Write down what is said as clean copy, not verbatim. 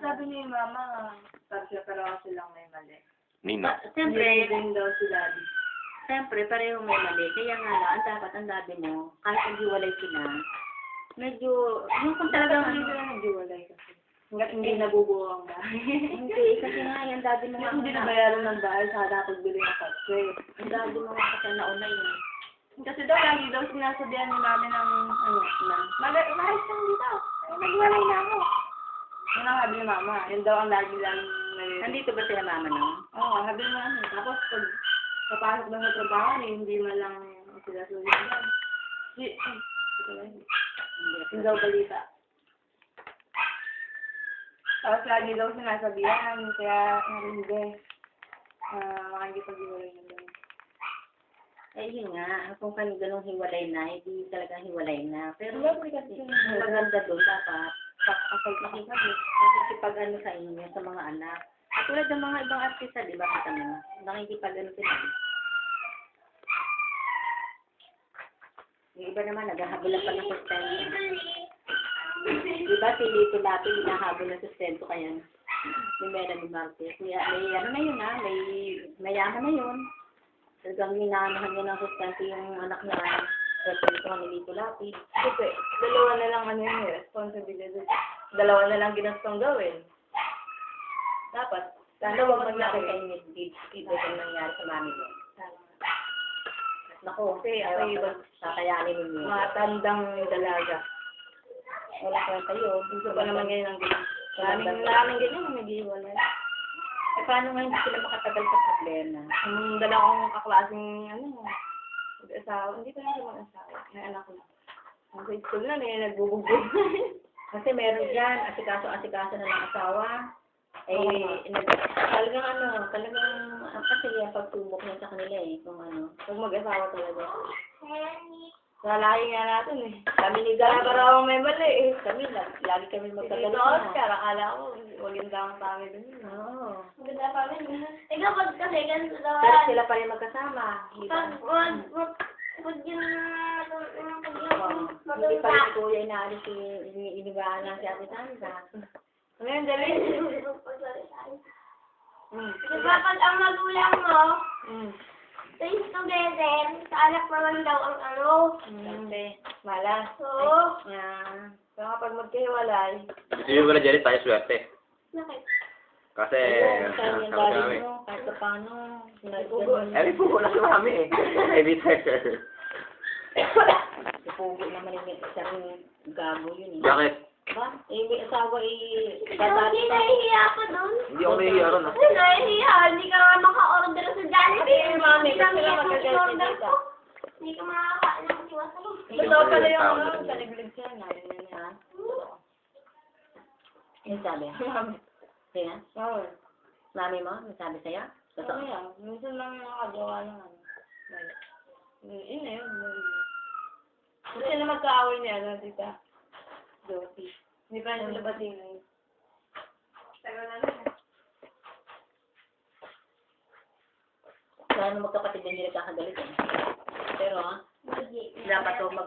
sabi ni Mama, sabi siya, pero kasi lang may mali. Nino. Hindi din daw si Daddy. Siyempre, pareho may mali. Kaya nga lang, ang dapat ang daddy mo, kahit naghiwalay sila, medyo, yung kung talagang, Hindi sila naghiwalay kasi. Hanggat hindi nabubuo ang bahay. hindi, kasi nga, yung daddy mo nga, Hindi nabayaran ng bahay sa napagbili ng kotse. yung daddy mo nga kasi nauna yun. Kasi daw, lagi daw sinasabihan ni Mami ng, maayos lang dito. Naghiwalay na ako. Yun ang sabi ni Mama. Yun daw ang lagi lang Nandito ba sila mama no? Oo, sabi ni Mami. Tapos, pag papasok daw sa trabaho, hindi man lang sila sulit. Yung daw balita. Tapos lagi daw sinasabihan, kaya hindi. Makikipag-iwalay na daw. Eh, yun nga, kung kan ganong hiwalay na, hindi talaga hiwalay na. Pero, Kasi, ang maganda doon, dapat, nakikipag-ano sa inyo, sa mga anak. Tulad ng mga ibang artista, di ba, kita mo, nakikipag-ano sila. Yung iba naman, naghahabulan pa ng sustento. Di ba, si Lito Lapi, hinahabol ng sustento kaya ni Melanie Marquez. May ano na yun, may mayaman na yun. Talagang hinahanahan niya ng sustento yung anak niya. Sustento ni Lito Lapi. kasi, dalawa na lang ano yung responsibility. Dalawa na lang ginastong gawin. Dapat, Sana huwag maglaki kayo ni Dito kung nangyari sa mami mo. Naku, Kasi ako iba, tatayanin ninyo. mga tandang dalaga. Wala kwenta yun. Gusto pa naman ngayon ang ganyan. Maraming ganyan, nag-iwalay. Eh, paano nga hindi sila makatagal sa problema? Ang dala kong kaklaseng, mag-asawa, hindi pa naman mag-asawa. May anak ko na. Ang grade school na, nagbubugbog. Kasi meron dyan, asikaso na ng asawa. Talagang, kasi yung pagtubok niya sa kanila kung ano. Pag mag-asawa talaga. Lalahi nga natin Kami ni Gara para may mali Kami, lagi kami Dito magkagalit Oscar, akala ko, magandang kami dun. Oo. Maganda pa rin. Ikaw, pag kasi ganito daw. Pero sila pa rin magkasama. Di ba? Pag yun Hindi pa rin si Kuya inaalis inigaan na si Ate Sandra. Ano yun, dali? Diba pag ang magulang mo, Mm. stays together, sa anak naman daw ang ano. Kasi, malas. Oo. Yeah. Pero kapag magkahiwalay, Hindi mo na dyan tayo swerte. Bakit? Kasi, Kaya yung sama daddy kami. mo, kahit pa paano. Eh, pugo na si mami eh. Every time. Ipugo naman yung isang gago yun Bakit? Ba? May asawa Hindi dadali pa. nahihiya ka dun. Hindi ako nahihiya ron ah. Kasi nahihiya, hindi ka nga maka-order sa Jollibee. Kasi, mami, Hindi kasi namin lang yung magagalit in-order dito. ko. Hindi ka makakain ng siwasay. totoo pala yung Tao na rin. sa liglig siya, namin na niya. Yung sabi. Mami. Kaya? Oo. Mami mo, may sabi sa'yo? Totoo yan. Minsan lang yung nakagawa ng ano. Yun na yun. Kasi na magkaaway niya, tita. Josie. Hindi pa nila batingin. Tagal na lang. Kaya nung magkapatid din nila kakagalit Pero, dapat to